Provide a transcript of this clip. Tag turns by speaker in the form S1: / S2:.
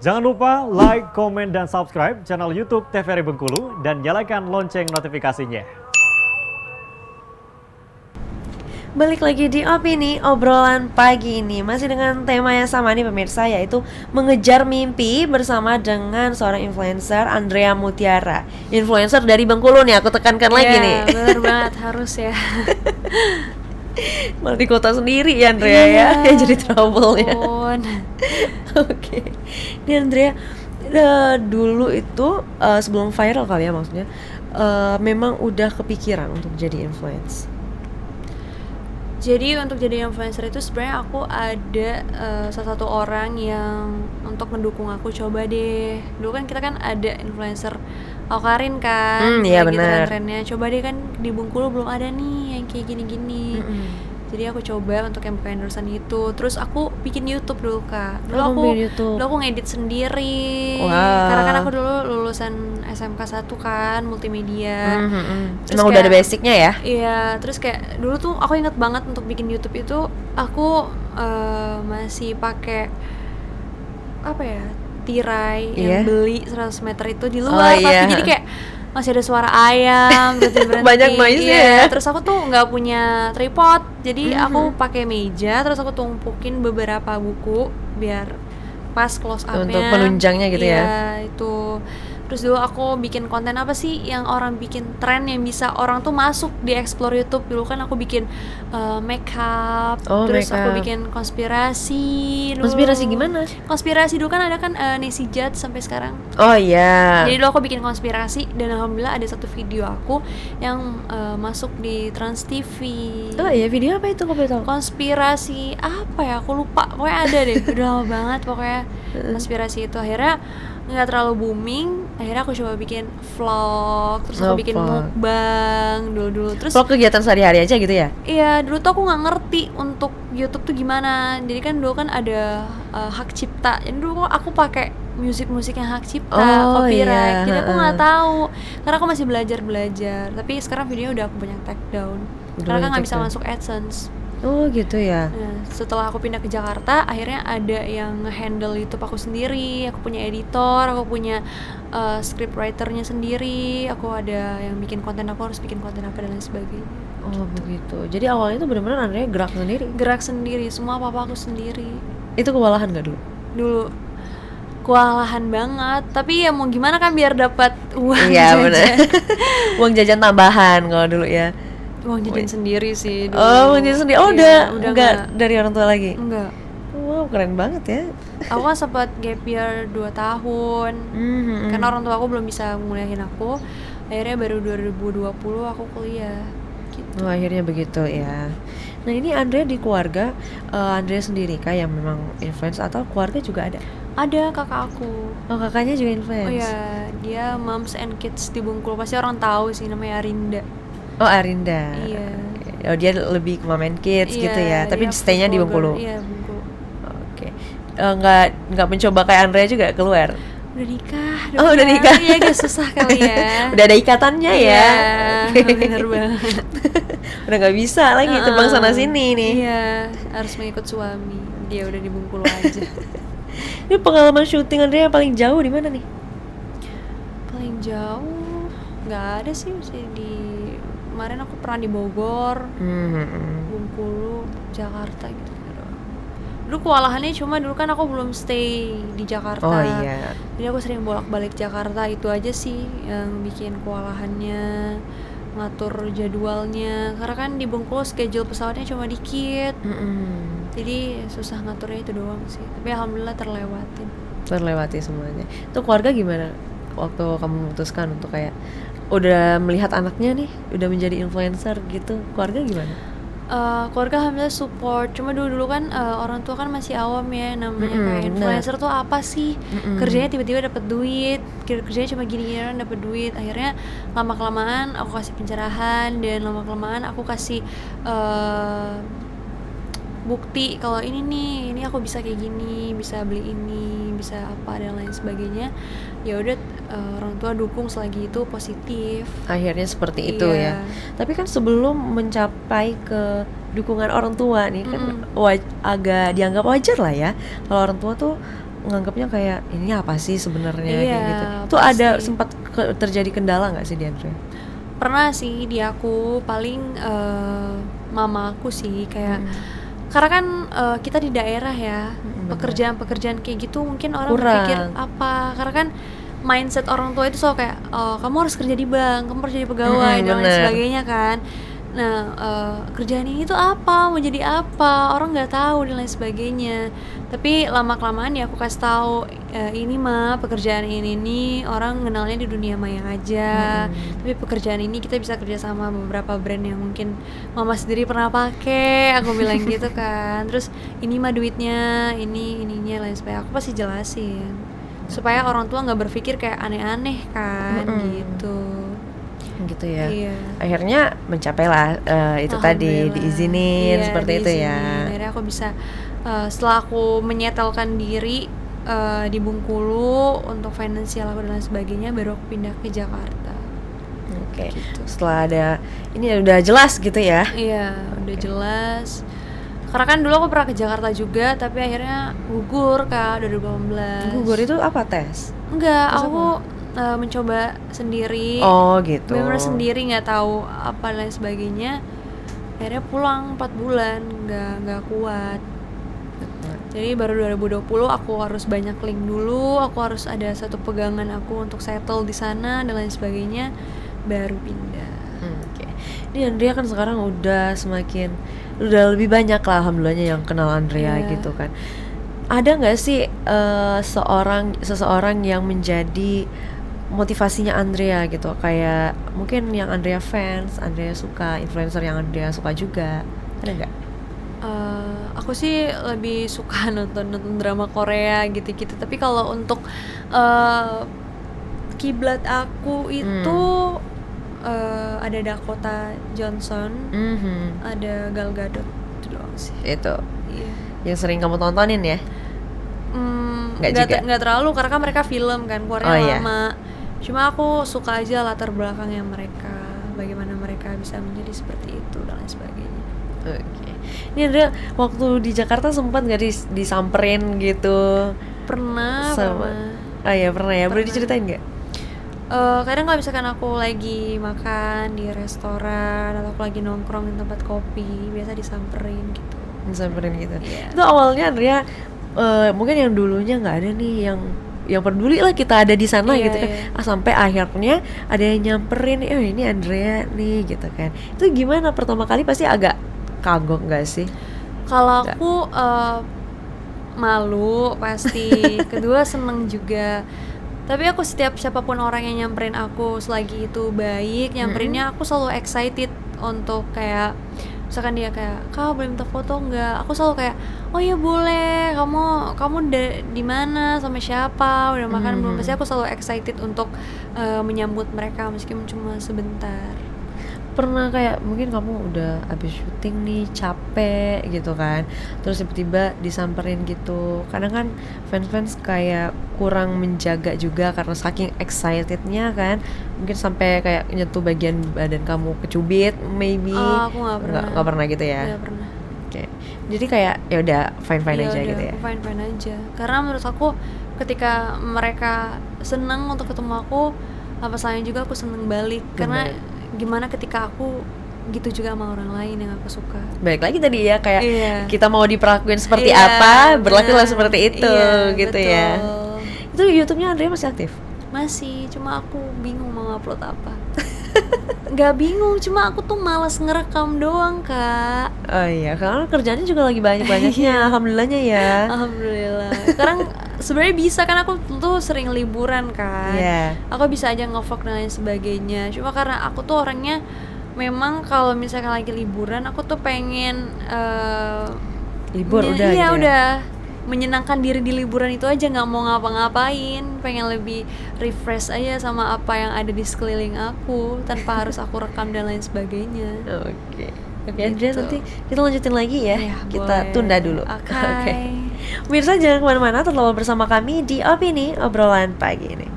S1: Jangan lupa like, komen, dan subscribe channel YouTube TVRI Bengkulu dan nyalakan lonceng notifikasinya.
S2: Balik lagi di Opini Obrolan Pagi ini. Masih dengan tema yang sama nih pemirsa, yaitu mengejar mimpi bersama dengan seorang influencer, Andrea Mutiara. Influencer dari Bengkulu nih, aku tekankan lagi nih.
S3: Iya, bener banget, harus ya.
S2: Malah di kota sendiri ya Andrea ya, yang jadi trouble ya. Oke. Ini Andrea dulu itu sebelum viral kali ya maksudnya, memang udah kepikiran untuk jadi influencer.
S3: Jadi untuk jadi influencer itu sebenarnya aku ada salah satu orang yang untuk mendukung aku, coba deh. Dulu kan kita kan ada influencer Awkarin kan,
S2: Iya
S3: lagi
S2: benar.
S3: tren-trennya. Coba deh, kan di Bengkulu belum ada nih yang kayak gini-gini. Jadi aku coba untuk yang buka endorsean itu. Terus aku bikin YouTube dulu, Kak. Dulu aku ngedit sendiri.
S2: Wow.
S3: Karena kan aku dulu lulusan SMK 1 kan, multimedia. Terus
S2: Emang udah ada basicnya ya?
S3: Iya, terus kayak dulu tuh aku inget banget untuk bikin YouTube itu aku masih pakai apa ya, tirai yang beli 100 meter itu di luar tapi jadi kayak masih ada suara ayam berhenti
S2: Banyak noise-nya ya.
S3: Terus aku tuh nggak punya tripod, jadi aku pakai meja, terus aku tumpukin beberapa buku biar pas close up-nya
S2: Untuk penunjangnya gitu ya.
S3: Iya, itu. Terus dulu aku bikin konten apa sih yang orang bikin tren yang bisa orang tuh masuk di explore YouTube. Dulu kan aku bikin makeup, terus aku bikin konspirasi dulu.
S2: Konspirasi gimana?
S3: Konspirasi dulu kan ada kan Nancy Judd sampai sekarang.
S2: Oh iya.
S3: Jadi dulu aku bikin konspirasi dan alhamdulillah ada satu video aku yang masuk di Trans TV.
S2: Oh iya, video apa itu, kok boleh tahu?
S3: Konspirasi apa ya, aku lupa, pokoknya ada deh, udah lama banget pokoknya. Konspirasi itu akhirnya nggak terlalu booming, akhirnya aku coba bikin vlog, terus aku bikin mukbang dulu. Terus
S2: vlog kegiatan sehari-hari aja gitu ya?
S3: Iya, dulu tuh aku nggak ngerti untuk YouTube tuh gimana. Jadi kan dulu kan ada hak cipta, jadi dulu aku pakai musik yang hak cipta, copyright. Jadi aku nggak tahu, karena aku masih belajar. Tapi sekarang videonya udah aku banyak take down, karena kan nggak bisa masuk AdSense.
S2: Oh gitu ya.
S3: Nah, setelah aku pindah ke Jakarta, akhirnya ada yang nge-handle YouTube aku sendiri. Aku punya editor, aku punya script writernya sendiri. Aku ada yang bikin konten, aku harus bikin konten apa dan lain sebagainya.
S2: Oh begitu. Jadi awalnya itu benar-benar Andrea gerak sendiri,
S3: semua apa aku sendiri.
S2: Itu kewalahan gak dulu?
S3: Dulu kewalahan banget, tapi ya mau gimana kan biar dapat uang
S2: iya,
S3: jajan.
S2: Bener. Uang jajan tambahan kalau dulu ya.
S3: Uang jajan sendiri sih dulu.
S2: Oh, uang jajan sendiri. Oh,
S3: iya,
S2: udah enggak dari orang tua lagi?
S3: Enggak.
S2: Wow, keren banget ya.
S3: Aku kan sempat gap year 2 tahun. Karena orang tua aku belum bisa nguliahin aku. Akhirnya baru 2020 aku kuliah. Gitu.
S2: Oh, akhirnya begitu ya. Nah, ini Andrea di keluarga, Andrea sendiri kah yang memang influence atau keluarga juga ada?
S3: Ada kakak aku.
S2: Oh, kakaknya juga influence?
S3: Oh iya, dia Moms and Kids di Bengkulu. Pasti orang tahu sih, namanya Arinda.
S2: Oh, Arinda.
S3: Iya.
S2: Oh, dia lebih ke Mom and Kids gitu ya. Tapi stay-nya di Bengkulu.
S3: Iya, Bengkulu.
S2: Oke. Nggak mencoba kayak Andrea juga keluar?
S3: Udah nikah.
S2: Udah nikah.
S3: Iya, agak susah kali ya.
S2: Udah ada ikatannya ya.
S3: Bener banget.
S2: Udah nggak bisa lagi terbang sana sini nih.
S3: Iya, harus mengikut suami. Dia udah di Bengkulu aja.
S2: Ini pengalaman syuting Andrea yang paling jauh di mana nih?
S3: Paling jauh nggak ada sih di kemarin aku pernah di Bogor, Bengkulu, Jakarta gitu. Dulu kewalahannya cuma dulu kan aku belum stay di Jakarta.
S2: Oh iya.
S3: Jadi aku sering bolak-balik Jakarta, itu aja sih yang bikin kewalahannya, ngatur jadwalnya. Karena kan di Bengkulu schedule pesawatnya cuma dikit. Jadi susah ngaturnya, itu doang sih. Tapi alhamdulillah terlewati semuanya. Itu
S2: keluarga gimana waktu kamu memutuskan untuk kayak udah melihat anaknya nih udah menjadi influencer gitu, keluarga gimana?
S3: Keluarga alhamdulillah support. Cuma dulu kan orang tua kan masih awam ya, namanya kayak influencer tuh apa sih? Kerjanya tiba-tiba dapat duit, kerjanya cuma gini-gini dapat duit. Akhirnya lama-kelamaan aku kasih pencerahan, dan lama-kelamaan aku kasih bukti kalau ini aku bisa kayak gini, bisa beli ini, bisa apa dan lain sebagainya. Ya udah, orang tua dukung selagi itu positif.
S2: Akhirnya seperti itu ya. Tapi kan sebelum mencapai ke dukungan orang tua nih kan agak dianggap wajar lah ya kalau orang tua tuh nganggapnya kayak ini apa sih sebenarnya
S3: Iya,
S2: kayak gitu. Itu ada
S3: pasti.
S2: sempat terjadi kendala nggak sih di Andrea?
S3: Pernah sih di aku paling mama aku sih kayak karena kan kita di daerah ya,
S2: benar.
S3: pekerjaan-pekerjaan kayak gitu mungkin orang
S2: Kurang.
S3: berpikir apa, karena kan mindset orang tua itu selalu kayak kamu harus kerja di bank, kamu harus jadi pegawai dan lain
S2: bener.
S3: sebagainya kan. Nah kerjaan ini tuh apa, mau jadi apa, orang nggak tahu dan lain sebagainya. Tapi lama kelamaan ya aku kasih tahu ini mah pekerjaan ini nih orang kenalnya di dunia maya aja. Tapi pekerjaan ini kita bisa kerja sama beberapa brand yang mungkin mama sendiri pernah pakai, aku bilang gitu kan. Terus ini mah duitnya, ininya lain sebagainya. Aku pasti jelasin supaya orang tua nggak berpikir kayak aneh-aneh kan gitu.
S2: Gitu ya.
S3: Iya.
S2: Akhirnya mencapailah itu tadi
S3: Alhamdulillah.
S2: diizinin
S3: Iya,
S2: seperti itu ya.
S3: diizinin. Akhirnya aku bisa setelah aku menyetelkan diri di Bengkulu untuk finansial aku dan lain sebagainya, baru aku pindah ke Jakarta.
S2: Oke.
S3: Gitu.
S2: Setelah ada ini udah jelas gitu ya.
S3: Iya, udah jelas. Karena kan dulu aku pernah ke Jakarta juga, tapi akhirnya gugur Kak 2018.
S2: Gugur itu apa tes?
S3: Enggak,
S2: Tes
S3: aku mencoba sendiri.
S2: Oh gitu.
S3: Bener-bener sendiri, nggak tahu apa dan lain sebagainya. Akhirnya pulang 4 bulan, nggak kuat. Jadi baru 2020 aku harus banyak link dulu, aku harus ada satu pegangan aku untuk settle di sana dan lain sebagainya, baru pindah.
S2: Oke. Ini Andrea kan sekarang udah lebih banyak lah alhamdulillahnya yang kenal Andrea
S3: Iya.
S2: gitu kan. Ada nggak sih seseorang yang menjadi motivasinya Andrea gitu, kayak mungkin yang Andrea fans, Andrea suka, influencer yang Andrea suka juga, ada nggak?
S3: Aku sih lebih suka nonton drama Korea gitu-gitu. Tapi kalau untuk kiblat aku itu ada Dakota Johnson, ada Gal Gadot, itu doang sih.
S2: Itu
S3: Iya.
S2: yang sering kamu tontonin ya? Nggak juga?
S3: Nggak terlalu karena kan mereka film kan, keluarnya
S2: Oh, iya.
S3: lama. Cuma aku suka aja latar belakangnya mereka, bagaimana mereka bisa menjadi seperti itu dan lain sebagainya.
S2: Oke. Ini Andrea waktu di Jakarta sempat nggak disamperin gitu
S3: Pernah.
S2: Oh iya pernah ya, boleh
S3: Pernah.
S2: diceritain nggak?
S3: Kadang kalau misalkan aku lagi makan di restoran atau aku lagi nongkrong di tempat kopi, biasa disamperin gitu.
S2: Disamperin gitu.
S3: Iya.
S2: Itu awalnya Andrea mungkin yang dulunya nggak ada nih yang peduli lah kita ada di sana
S3: Iya,
S2: gitu kan.
S3: iya.
S2: Sampai akhirnya ada yang nyamperin, ini Andrea nih gitu kan. Itu gimana pertama kali, pasti agak kagok nggak sih?
S3: Kalau
S2: Nggak.
S3: aku malu pasti, kedua seneng juga. Tapi aku siapapun orang yang nyamperin aku selagi itu baik, nyamperinnya aku selalu excited untuk kayak misalkan dia kayak, "Kak, boleh minta foto nggak?" Aku selalu kayak, "Oh iya boleh. Kamu di mana, sama siapa, udah makan belum?" Pasti aku selalu excited untuk menyambut mereka meskipun cuma sebentar.
S2: Pernah kayak mungkin kamu udah habis syuting nih capek gitu kan, terus tiba-tiba disamperin gitu. Kadang kan fans kayak kurang menjaga juga karena saking excitednya kan, mungkin sampai kayak nyentuh bagian badan kamu, kecubit maybe.
S3: Aku nggak pernah.
S2: Nggak pernah gitu ya?
S3: Nggak pernah.
S2: Oke. Jadi kayak ya udah fine
S3: Iya,
S2: aja
S3: udah,
S2: gitu ya.
S3: aku fine aja. Karena menurut aku ketika mereka seneng untuk ketemu aku, apa salahnya juga aku seneng balik. Karena gimana ketika aku gitu juga sama orang lain yang aku suka.
S2: Balik lagi tadi ya, kayak
S3: Iya.
S2: kita mau diperlakuin seperti
S3: Iya,
S2: apa, berlakulah
S3: benar.
S2: seperti itu
S3: Iya,
S2: gitu
S3: betul.
S2: ya. Itu YouTube-nya Andrea masih aktif?
S3: Masih, cuma aku bingung mau upload apa. Nggak bingung, cuma aku tuh malas ngerekam doang, Kak.
S2: Oh iya, karena kerjanya juga lagi banyak-banyaknya, alhamdulillahnya ya.
S3: Alhamdulillah. Sekarang sebenarnya bisa kan, aku tuh sering liburan kan.
S2: Iya.
S3: Aku bisa aja nge-vlog dan lain sebagainya. Cuma karena aku tuh orangnya memang kalau misalkan lagi liburan aku tuh pengen
S2: Libur udah
S3: iya
S2: gitu ya?
S3: udah menyenangkan diri di liburan itu aja, nggak mau ngapa-ngapain, pengen lebih refresh aja sama apa yang ada di sekeliling aku tanpa harus aku rekam dan lain sebagainya.
S2: Oke. Oke, Andrea,
S3: Gitu.
S2: nanti kita lanjutin lagi ya.
S3: Iya,
S2: Kita
S3: boleh.
S2: tunda dulu.
S3: Oke.
S2: Pemirsa jangan kemana-mana, tetap bersama kami di Opini Obrolan Pagi ini.